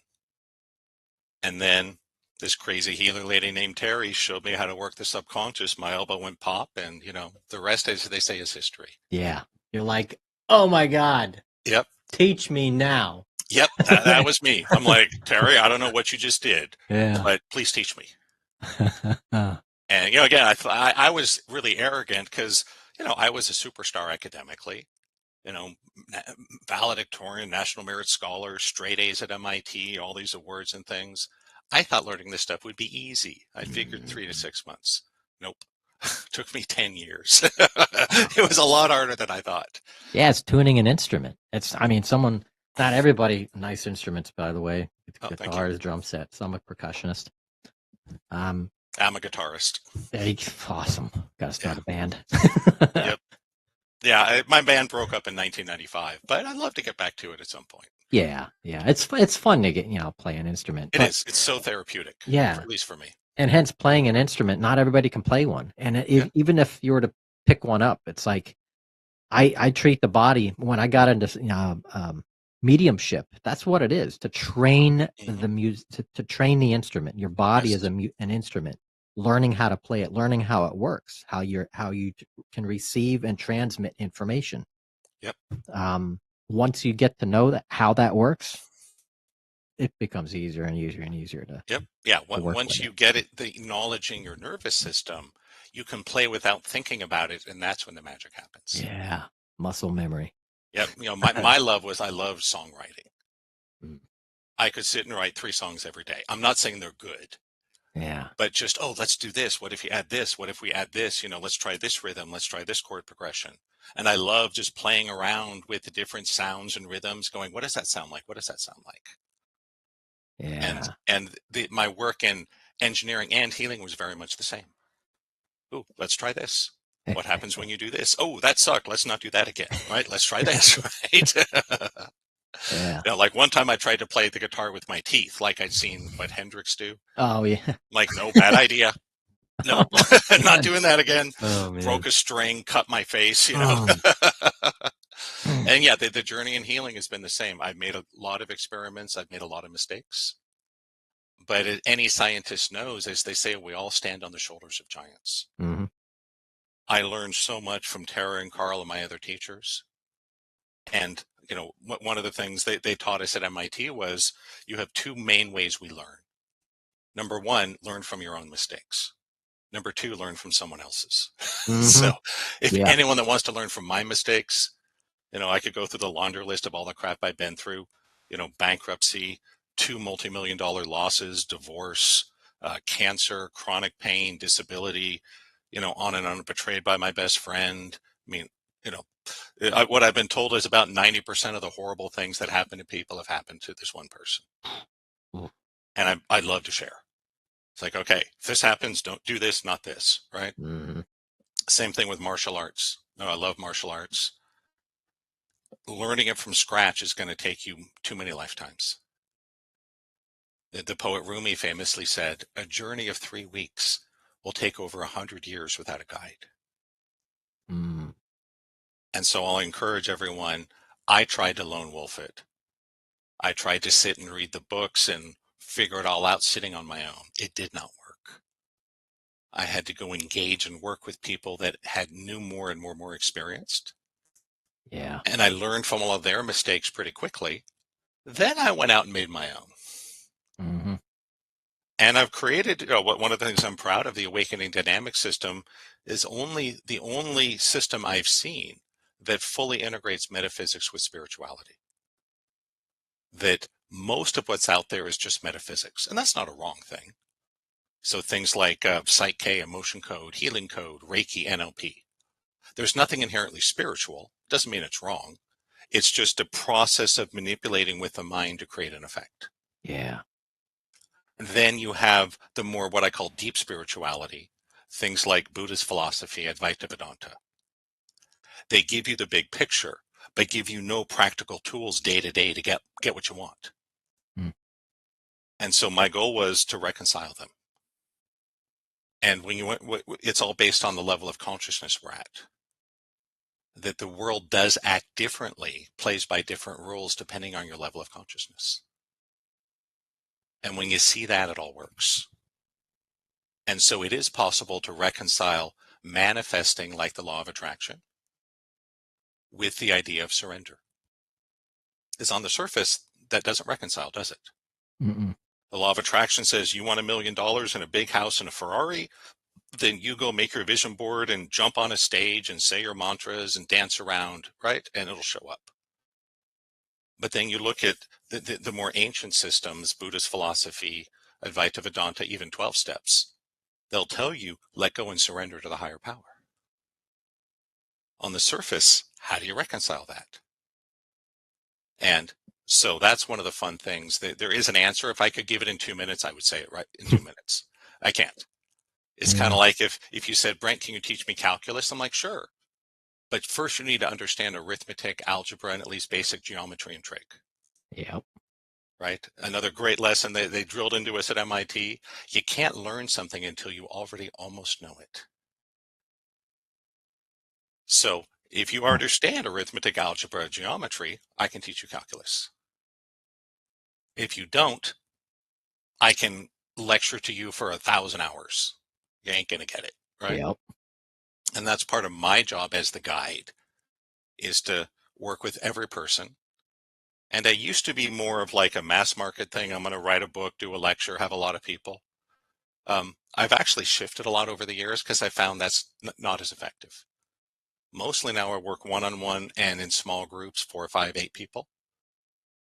And then this crazy healer lady named Terry showed me how to work the subconscious. My elbow went pop, and the rest, as they say, is history. Yeah. You're like, oh my God. Yep. Teach me now. Yep. That was me. I'm like, Terry, I don't know what you just did, but please teach me. And, you know, again, I was really arrogant because, you know, I was a superstar academically, you know, valedictorian, National Merit Scholar, straight A's at MIT, all these awards and things. I thought learning this stuff would be easy. I figured 3 to 6 months. Nope. Took me 10 years. It was a lot harder than I thought. Yeah, it's tuning an instrument. I mean, not everybody, nice instruments, by the way. Oh, thank Guitars, you. drum set. So I'm a percussionist. I'm a guitarist. Awesome. Got to start a band. Yep. Yeah, my band broke up in 1995, but I'd love to get back to it at some point. Yeah. It's fun to get, play an instrument. It is. It's so therapeutic. Yeah. At least for me. And hence playing an instrument, not everybody can play one. And even if you were to pick one up, it's like, I treat the body when I got into mediumship. That's what it is, to train the music, to train the instrument. Your body is an instrument. Learning how to play it, learning how it works, how you can receive and transmit information. Yep. Once you get to know how that works, it becomes easier and easier and easier to. Yep. Yeah. Once you get the knowledge in your nervous system, you can play without thinking about it, and that's when the magic happens. Yeah. Muscle memory. Yep. You know, my love was I loved songwriting. Mm. I could sit and write 3 songs every day. I'm not saying they're good. Yeah. But just, let's do this. What if you add this? What if we add this? You know, let's try this rhythm. Let's try this chord progression. And I love just playing around with the different sounds and rhythms, going, what does that sound like? What does that sound like? Yeah. And my work in engineering and healing was very much the same. Ooh, let's try this. What happens when you do this? Oh, that sucked. Let's not do that again. Right? Let's try this. Right? Yeah. You know, like one time I tried to play the guitar with my teeth, like I'd seen what Hendrix do. Oh yeah. Like, no, bad idea. No, not doing that again. Oh, man. Broke a string, cut my face, you know. And yeah, the journey in healing has been the same. I've made a lot of experiments. I've made a lot of mistakes. But any scientist knows, as they say, we all stand on the shoulders of giants. Mm-hmm. I learned so much from Tara and Carl and my other teachers. And, you know, one of the things they taught us at MIT was you have 2 main ways we learn. Number 1, learn from your own mistakes. Number 2, learn from someone else's. Mm-hmm. So if anyone that wants to learn from my mistakes, you know, I could go through the laundry list of all the crap I've been through, you know, bankruptcy, 2 multi-million-dollar losses, divorce, cancer, chronic pain, disability, you know, on and on, betrayed by my best friend. I mean, you know, what I've been told is about 90% of the horrible things that happen to people have happened to this one person. And I'd love to share. It's like, okay, if this happens, don't do this, not this, right? Mm-hmm. Same thing with martial arts. I love martial arts. Learning it from scratch is going to take you too many lifetimes. The poet Rumi famously said, a journey of 3 weeks will take over 100 years without a guide. Mm. And so I'll encourage everyone, I tried to lone wolf it. I tried to sit and read the books and figure it all out sitting on my own. It did not work. I had to go engage and work with people that knew more and more experienced. Yeah. And I learned from all of their mistakes pretty quickly. Then I went out and made my own. Mm-hmm. And I've created, one of the things I'm proud of, the Awakening Dynamic System, is the only system I've seen that fully integrates metaphysics with spirituality. That most of what's out there is just metaphysics, and that's not a wrong thing. So things like Psych-K, emotion code, healing code, Reiki, NLP. There's nothing inherently spiritual. Doesn't mean it's wrong. It's just a process of manipulating with the mind to create an effect. Yeah. Then you have the more what I call deep spirituality, things like Buddhist philosophy, Advaita Vedanta. They give you the big picture, but give you no practical tools day to day to get what you want. Mm. And so my goal was to reconcile them. And when it's all based on the level of consciousness we're at. That the world does act differently, plays by different rules depending on your level of consciousness. And when you see that, it all works. And so it is possible to reconcile manifesting like the law of attraction with the idea of surrender. Because on the surface, that doesn't reconcile, does it? Mm-mm. The law of attraction says you want $1 million and a big house and a Ferrari. then you go make your vision board and jump on a stage and say your mantras and dance around, right? And it'll show up. But then you look at the more ancient systems, Buddhist philosophy, Advaita Vedanta, even 12 steps. They'll tell you, let go and surrender to the higher power. On the surface, how do you reconcile that? And so that's one of the fun things. There is an answer. If I could give it in 2 minutes, I would say it right in 2 minutes. I can't. It's kind of like if you said, Brent, can you teach me calculus? I'm like, sure. But first you need to understand arithmetic, algebra, and at least basic geometry and trig. Yep. Right? Another great lesson they drilled into us at MIT. You can't learn something until you already almost know it. So if you understand arithmetic, algebra, geometry, I can teach you calculus. If you don't, I can lecture to you for 1,000 hours. You ain't going to get it, right? Yep. And that's part of my job as the guide, is to work with every person. And I used to be more of like a mass market thing. I'm going to write a book, do a lecture, have a lot of people. I've actually shifted a lot over the years because I found that's not as effective. Mostly now I work one-on-one and in small groups, 4, 5, 8 people,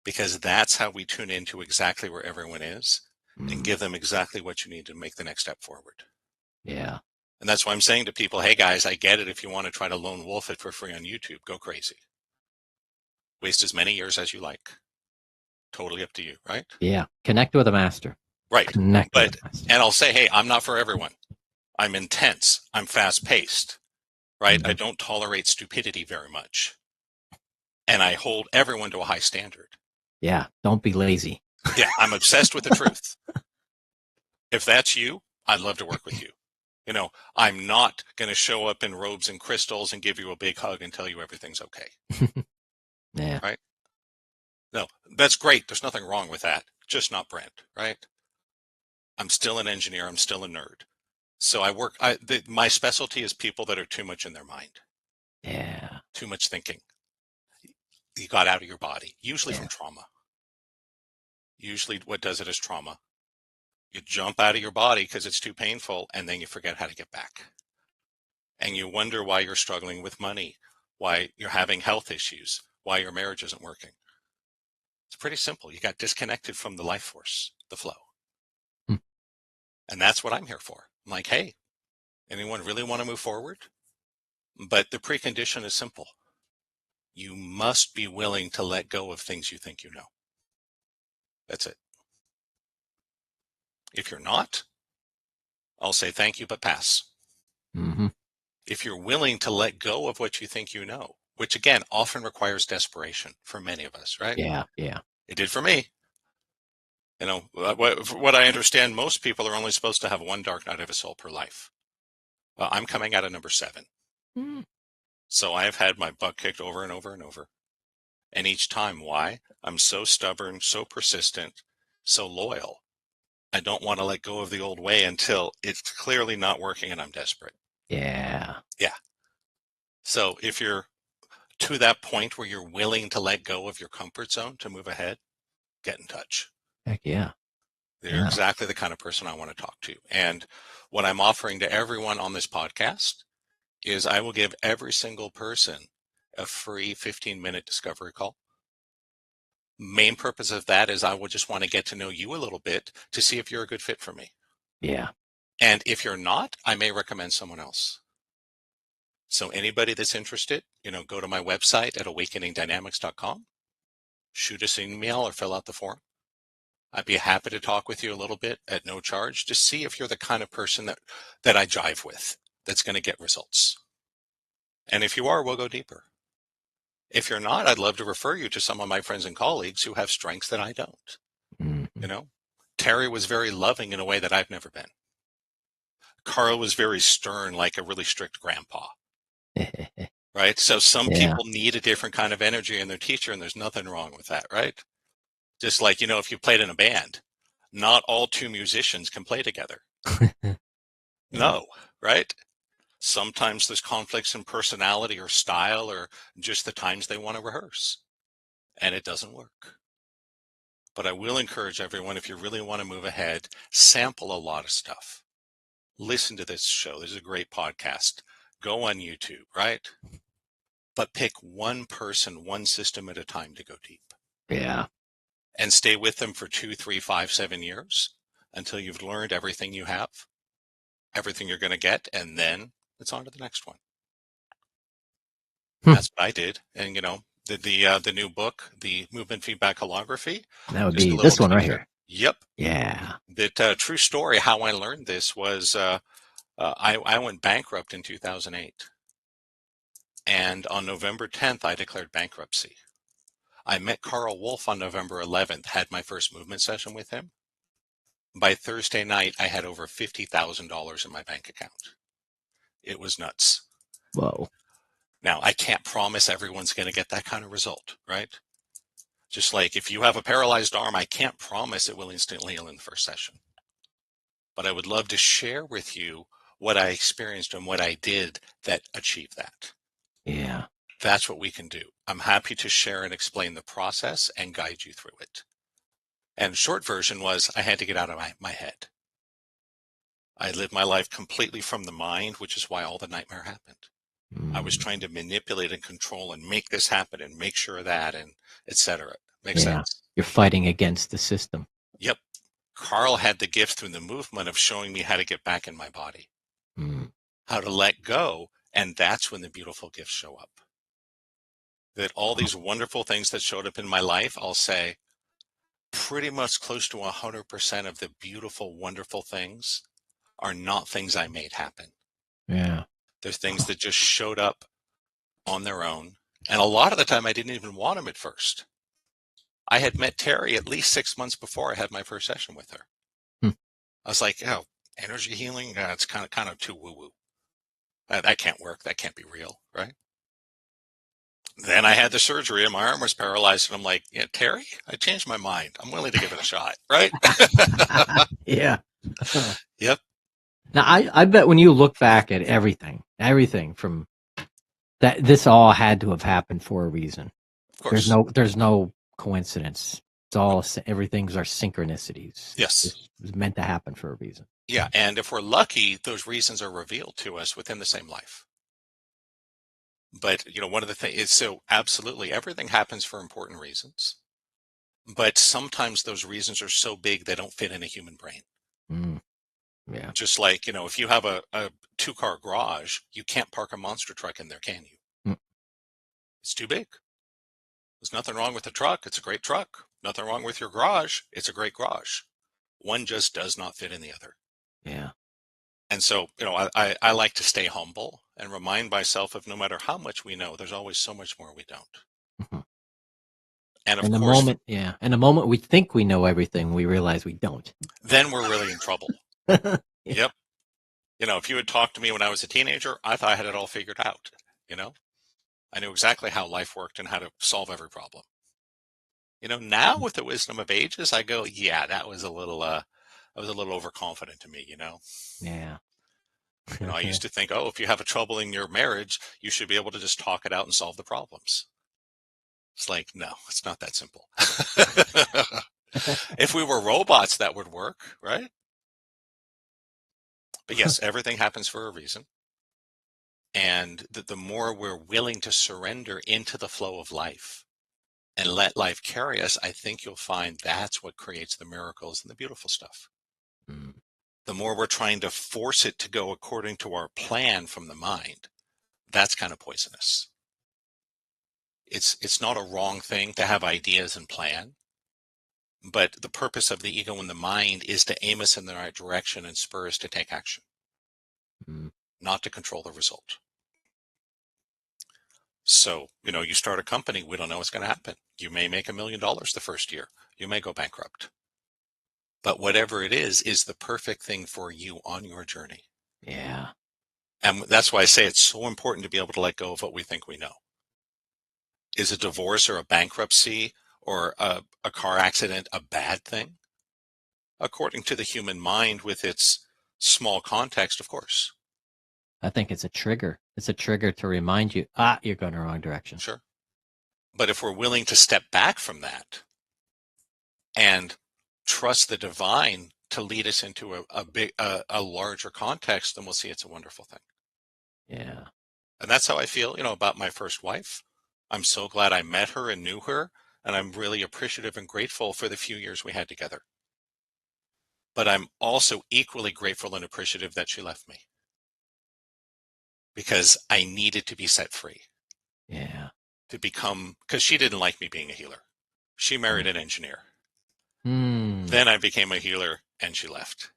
because that's how we tune into exactly where everyone is and give them exactly what you need to make the next step forward. Yeah. And that's why I'm saying to people, hey guys, I get it. If you want to try to lone wolf it for free on YouTube, go crazy. Waste as many years as you like. Totally up to you, right? Yeah. Connect with a master. Right. Connect with a master. And I'll say, hey, I'm not for everyone. I'm intense. I'm fast paced, right? I don't tolerate stupidity very much. And I hold everyone to a high standard. Yeah. Don't be lazy. Yeah. I'm obsessed with the truth. If that's you, I'd love to work with you. You know, I'm not going to show up in robes and crystals and give you a big hug and tell you everything's okay. Yeah. Right? No, that's great. There's nothing wrong with that. Just not Brent, right? I'm still an engineer. I'm still a nerd. So my specialty is people that are too much in their mind. Yeah. Too much thinking. You got out of your body, usually from trauma. Usually what does it is trauma. You jump out of your body because it's too painful, and then you forget how to get back. And you wonder why you're struggling with money, why you're having health issues, why your marriage isn't working. It's pretty simple. You got disconnected from the life force, the flow. And that's what I'm here for. I'm like, hey, anyone really want to move forward? But the precondition is simple. You must be willing to let go of things you think you know. That's it. If you're not, I'll say thank you, but pass. If you're willing to let go of what you think you know, which again often requires desperation for many of us, right? Yeah. Yeah. It did for me. You know, what I understand, most people are only supposed to have one dark night of a soul per life. I'm coming out of number 7. So I have had my butt kicked over and over and over. And each time, why? I'm so stubborn, so persistent, so loyal. I don't want to let go of the old way until it's clearly not working and I'm desperate. Yeah. Yeah. So if you're to that point where you're willing to let go of your comfort zone to move ahead, get in touch. Heck yeah. You're exactly the kind of person I want to talk to. And what I'm offering to everyone on this podcast is I will give every single person a free 15-minute discovery call. Main purpose of that is I will just want to get to know you a little bit to see if you're a good fit for me. Yeah. And if you're not, I may recommend someone else. So anybody that's interested, go to my website at awakeningdynamics.com, shoot us an email or fill out the form. I'd be happy to talk with you a little bit at no charge to see if you're the kind of person that I jive with, that's going to get results. And if you are, we'll go deeper. If you're not, I'd love to refer you to some of my friends and colleagues who have strengths that I don't. Terry was very loving in a way that I've never been. Carl was very stern, like a really strict grandpa. Right? So some people need a different kind of energy in their teacher, and there's nothing wrong with that, right? Just like, if you played in a band, not all 2 musicians can play together. No, right? Sometimes there's conflicts in personality or style or just the times they want to rehearse, and it doesn't work. But I will encourage everyone, if you really want to move ahead, sample a lot of stuff. listen to this show. This is a great podcast. Go on YouTube, right? But pick one person, one system at a time to go deep. Yeah. And stay with them for 2, 3, 5, 7 years until you've learned everything you have, everything you're going to get, and then it's on to the next one. That's what I did. And, the new book, the Movement Feedback Holography. That would be this one right here. Yep. Yeah. That true story, how I learned this was I went bankrupt in 2008. And on November 10th, I declared bankruptcy. I met Carl Wolf on November 11th, had my first movement session with him. By Thursday night, I had over $50,000 in my bank account. It was nuts. Whoa. Now, I can't promise everyone's going to get that kind of result, right? Just like if you have a paralyzed arm, I can't promise it will instantly heal in the first session. But I would love to share with you what I experienced and what I did that achieved that. Yeah. That's what we can do. I'm happy to share and explain the process and guide you through it. And short version was I had to get out of my head. I lived my life completely from the mind, which is why all the nightmare happened. I was trying to manipulate and control and make this happen and make sure of that and et cetera. Makes sense? You're fighting against the system. Yep. Carl had the gift through the movement of showing me how to get back in my body, how to let go. And that's when the beautiful gifts show up. That all these wonderful things that showed up in my life, I'll say pretty much close to 100% of the beautiful, wonderful things are not things I made happen. Yeah. They're things that just showed up on their own. And a lot of the time I didn't even want them at first. I had met Terry at least 6 months before I had my first session with her. I was like, oh, energy healing? It's kind of too woo-woo. That can't work. That can't be real, right? Then I had the surgery and my arm was paralyzed. And I'm like, yeah, Terry, I changed my mind. I'm willing to give it a shot, right? Yeah. Yep. Now, I bet when you look back at everything from that, this all had to have happened for a reason. Of course. There's no coincidence. It's all, everything's our synchronicities. Yes. It was meant to happen for a reason. Yeah. And if we're lucky, those reasons are revealed to us within the same life. But, one of the things is, so absolutely everything happens for important reasons. But sometimes those reasons are so big, they don't fit in a human brain. Yeah. Just like, if you have a 2-car garage, you can't park a monster truck in there, can you? It's too big. There's nothing wrong with the truck. It's a great truck. Nothing wrong with your garage. It's a great garage. One just does not fit in the other. Yeah. And so, I like to stay humble and remind myself of no matter how much we know, there's always so much more we don't. And of course, and the moment we think we know everything, we realize we don't. Then we're really in trouble. Yep. If you had talked to me when I was a teenager, I thought I had it all figured out. I knew exactly how life worked and how to solve every problem. Now with the wisdom of ages, I go, yeah, that was a little overconfident to me, Yeah. I used to think, if you have a trouble in your marriage, you should be able to just talk it out and solve the problems. It's like, no, it's not that simple. If we were robots, that would work, right? But yes, everything happens for a reason. And the more we're willing to surrender into the flow of life and let life carry us, I think you'll find that's what creates the miracles and the beautiful stuff. The more we're trying to force it to go according to our plan from the mind, that's kind of poisonous. It's not a wrong thing to have ideas and plan, but the purpose of the ego and the mind is to aim us in the right direction and spur us to take action, not to control the result. So, you start a company, we don't know what's going to happen. You may make $1 million the first year. You may go bankrupt. But whatever it is the perfect thing for you on your journey. Yeah. And that's why I say it's so important to be able to let go of what we think we know. Is a divorce or a bankruptcy or a car accident a bad thing? According to the human mind with its small context, of course. I think it's a trigger. It's a trigger to remind you, you're going the wrong direction. Sure. But if we're willing to step back from that and trust the divine to lead us into a larger context, then we'll see it's a wonderful thing. Yeah. And that's how I feel, about my first wife. I'm so glad I met her and knew her, and I'm really appreciative and grateful for the few years we had together. But I'm also equally grateful and appreciative that she left me, because I needed to be set free. Yeah. Because she didn't like me being a healer. She married an engineer. Mm. Then I became a healer and she left.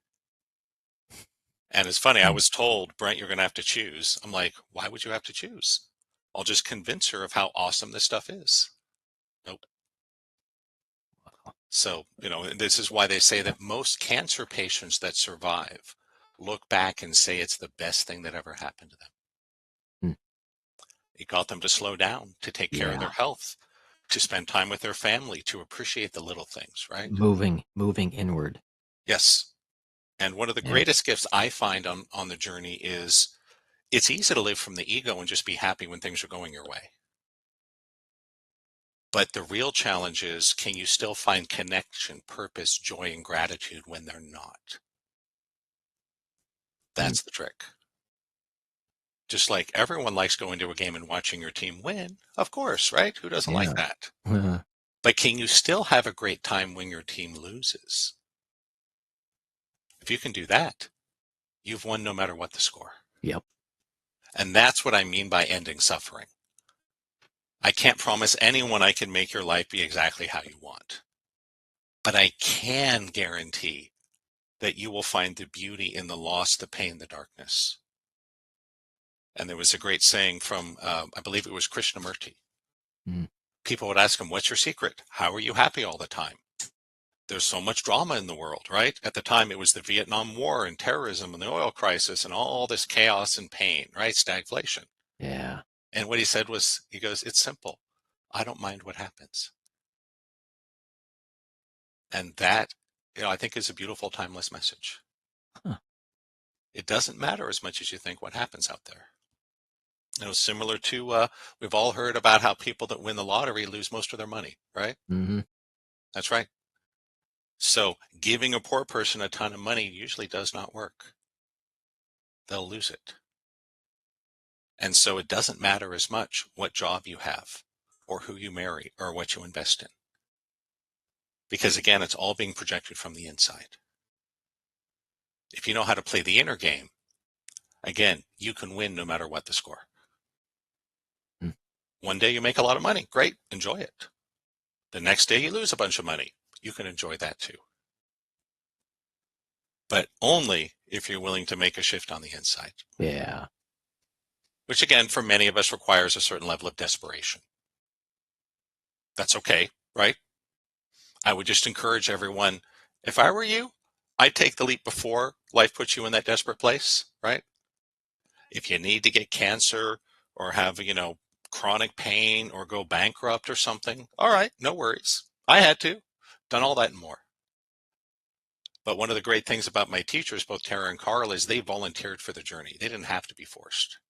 And it's funny, I was told, Brent, you're going to have to choose. I'm like, why would you have to choose? I'll just convince her of how awesome this stuff is. Nope. So, this is why they say that most cancer patients that survive look back and say it's the best thing that ever happened to them. It got them to slow down, to take care of their health, to spend time with their family, to appreciate the little things, right? Moving inward. Yes. And one of the greatest gifts I find on the journey is it's easy to live from the ego and just be happy when things are going your way. But the real challenge is, can you still find connection, purpose, joy, and gratitude when they're not? That's the trick. Just like everyone likes going to a game and watching your team win, of course, right? Who doesn't like that? But can you still have a great time when your team loses? If you can do that, you've won no matter what the score. Yep. And that's what I mean by ending suffering. I can't promise anyone I can make your life be exactly how you want. But I can guarantee that you will find the beauty in the loss, the pain, the darkness. And there was a great saying from, I believe it was Krishnamurti. People would ask him, what's your secret? How are you happy all the time? There's so much drama in the world, right? At the time, it was the Vietnam War and terrorism and the oil crisis and all this chaos and pain, right? Stagflation. Yeah. And what he said was, he goes, it's simple. I don't mind what happens. And that, I think is a beautiful, timeless message. It doesn't matter as much as you think what happens out there. Similar to, we've all heard about how people that win the lottery lose most of their money, right? Mm-hmm. That's right. So giving a poor person a ton of money usually does not work. They'll lose it. And so it doesn't matter as much what job you have or who you marry or what you invest in. Because again, it's all being projected from the inside. If you know how to play the inner game, again, you can win no matter what the score. One day you make a lot of money. Great. Enjoy it. The next day you lose a bunch of money. You can enjoy that too. But only if you're willing to make a shift on the inside. Yeah. Which again, for many of us requires a certain level of desperation. That's okay, right? I would just encourage everyone, if I were you, I'd take the leap before life puts you in that desperate place, right? If you need to get cancer or have, chronic pain or go bankrupt or something, all right, no worries. I had to, done all that and more. But one of the great things about my teachers, both Tara and Carl, is they volunteered for the journey. They didn't have to be forced.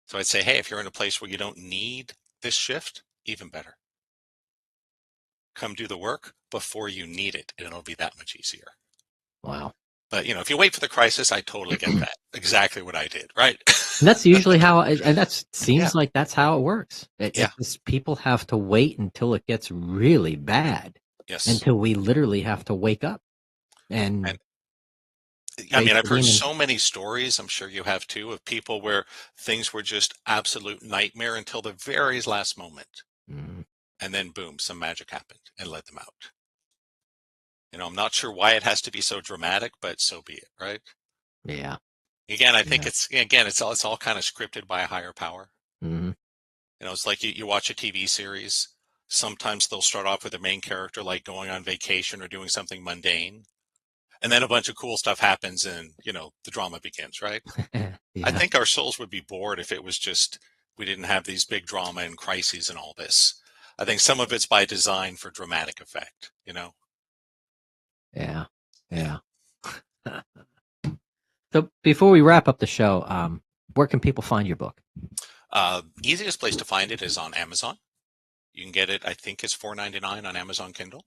So I'd say, hey, if you're in a place where you don't need this shift, even better. Come do the work before you need it, and it'll be that much easier. Wow. But, if you wait for the crisis, I totally get that. Exactly what I did, right? And that's usually how, and that seems like that's how it works. People have to wait until it gets really bad. Yes. Until we literally have to wake up. And I've heard so many stories, I'm sure you have too, of people where things were just absolute nightmare until the very last moment. And then boom, some magic happened and led them out. I'm not sure why it has to be so dramatic, but so be it, right? Yeah. Again, I think it's all kind of scripted by a higher power. It's like you watch a TV series. Sometimes they'll start off with the main character like going on vacation or doing something mundane. And then a bunch of cool stuff happens and, the drama begins, right? I think our souls would be bored if it was just, we didn't have these big drama and crises and all this. I think some of it's by design for dramatic effect, Yeah. Yeah. So before we wrap up the show, where can people find your book? Easiest place to find it is on Amazon. You can get it, I think it's $4.99 on Amazon Kindle.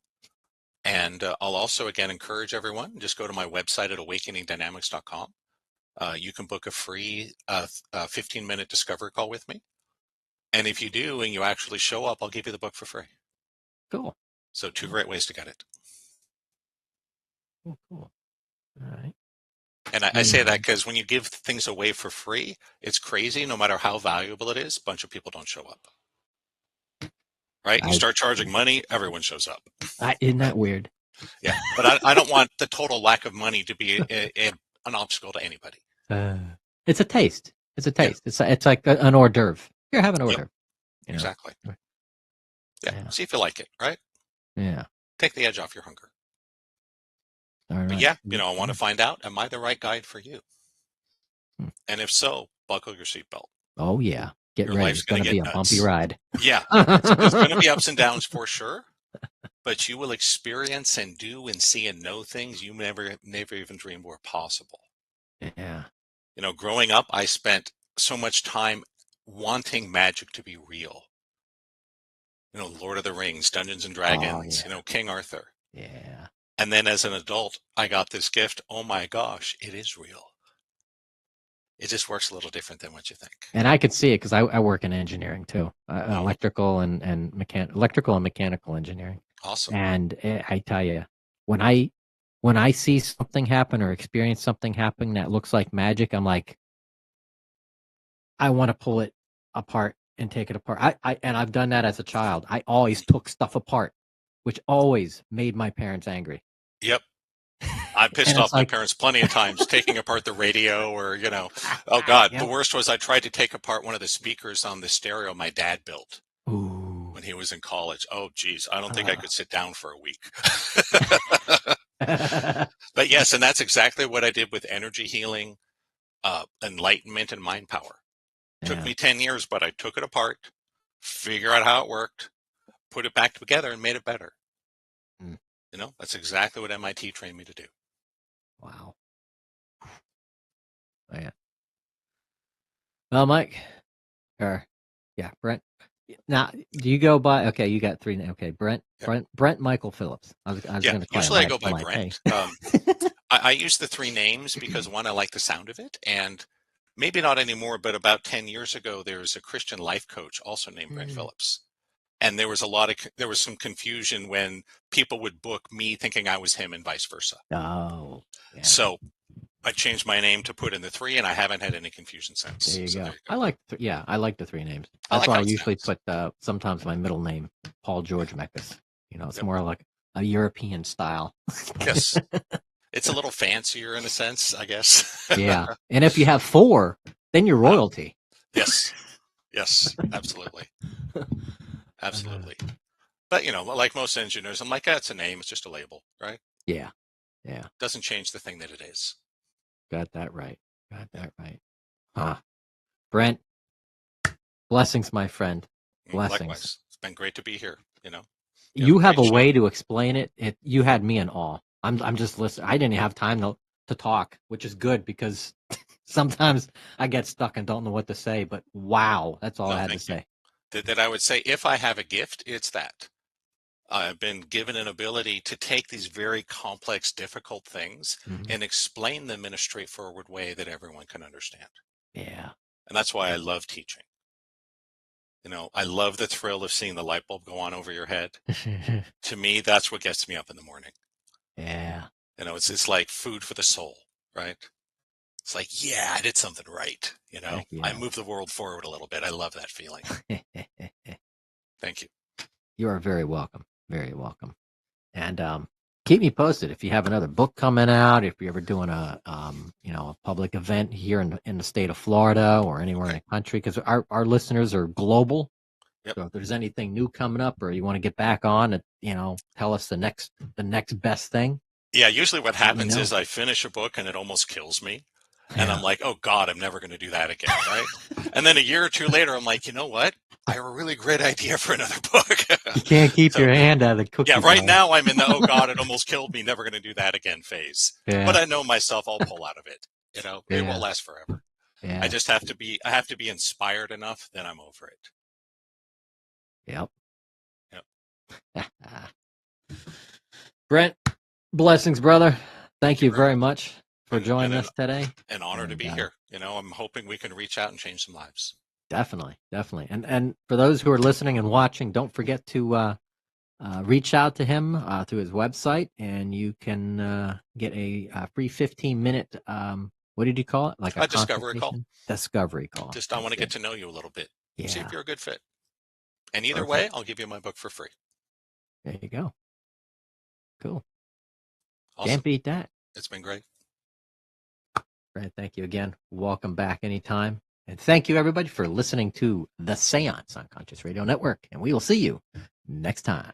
And I'll also, again, encourage everyone, just go to my website at awakeningdynamics.com. You can book a free 15-minute discovery call with me. And if you do and you actually show up, I'll give you the book for free. Cool. So 2 great ways to get it. Cool. All right. And I say that because when you give things away for free, it's crazy. No matter how valuable it is, a bunch of people don't show up. Right? You start charging money, everyone shows up. Isn't that weird? Yeah. But I don't want the total lack of money to be an obstacle to anybody. It's a taste. It's a taste. Yeah. It's like an hors d'oeuvre. Here, have an hors d'oeuvre. Exactly. Yeah. See if you like it, right? Yeah. Take the edge off your hunger. All right. But yeah, I want to find out, am I the right guide for you? And if so, buckle your seatbelt. Oh, yeah. Get ready. It's going to be a bumpy ride. Yeah. There's going to be ups and downs for sure. But you will experience and do and see and know things you never even dreamed were possible. Yeah. Growing up, I spent so much time wanting magic to be real. Lord of the Rings, Dungeons and Dragons, King Arthur. Yeah. And then as an adult, I got this gift. Oh my gosh, it is real. It just works a little different than what you think. And I could see it because I work in engineering too, electrical and mechanical engineering. Awesome. And I tell you, when I see something happen or experience something happen that looks like magic, I'm like, I want to pull it apart and take it apart. And I've done that as a child. I always took stuff apart, which always made my parents angry. Yep. I pissed off my parents plenty of times taking apart the radio or, oh God, the worst was I tried to take apart one of the speakers on the stereo my dad built when he was in college. Oh geez, I don't think I could sit down for a week. But yes, and that's exactly what I did with energy healing, enlightenment, and mind power. Took me 10 years, but I took it apart, figure out how it worked, put it back together and made it better. That's exactly what MIT trained me to do. Wow. Man. Well, Mike, Brent. Now, do you go by? Okay, you got 3 names. Okay, Brent Michael Phillips. I was going to call usually I go by Brent. I use the 3 names because one, I like the sound of it, and maybe not anymore, but about 10 years ago, there was a Christian life coach also named Brent Phillips. And there was some confusion when people would book me thinking I was him and vice versa. Oh. Yeah. So I changed my name to put in the 3, and I haven't had any confusion since. There you go. I like the 3 names. That's why I usually put sometimes my middle name, Paul George Mekas. It's more like a European style. Yes. It's a little fancier in a sense, I guess. Yeah. And if you have 4, then you're royalty. Yes. Yes, absolutely. Absolutely. But, like most engineers, I'm like, it's a name. It's just a label, right? Yeah. Yeah. Doesn't change the thing that it is. Got that right. Brent, blessings, my friend. Blessings. Likewise. It's been great to be here, You have a way to explain it. You had me in awe. I'm just listening. I didn't have time to talk, which is good because sometimes I get stuck and don't know what to say, but wow, that's all I had to say. That I would say, if I have a gift, it's that. I've been given an ability to take these very complex, difficult things and explain them in a straightforward way that everyone can understand. Yeah. And that's why I love teaching. I love the thrill of seeing the light bulb go on over your head. To me, that's what gets me up in the morning. Yeah. It's like food for the soul, right? It's like, I did something right. I moved the world forward a little bit. I love that feeling. Thank you. You are very welcome. Very welcome. And keep me posted if you have another book coming out, if you're ever doing a public event here in the state of Florida or anywhere in the country, because our listeners are global. Yep. So if there's anything new coming up or you want to get back on and, tell us the next best thing. Yeah. Usually what happens is I finish a book and it almost kills me. And I'm like, oh God, I'm never going to do that again. Right. And then a year or 2 later, I'm like, you know what? I have a really great idea for another book. You can't keep your hand out of the cookie. Yeah, right now I'm in the, oh God, it almost killed me, never going to do that again phase. Yeah. But I know myself, I'll pull out of it. It won't last forever. Yeah. I just have to be inspired enough, then I'm over it. Yep. Brent, blessings, brother. Thank you Brent. very much for joining us today. An honor to be here. I'm hoping we can reach out and change some lives. Definitely. And for those who are listening and watching, don't forget to reach out to him through his website, and you can get a free 15-minute, what did you call it? Like a discovery call. Discovery call. Just I want to get to know you a little bit. Yeah. See if you're a good fit. And either way, I'll give you my book for free. There you go. Cool. Awesome. Can't beat that. It's been great. Brent, thank you again. Welcome back anytime. And thank you, everybody, for listening to The Seance on Conscious Radio Network. And we will see you next time.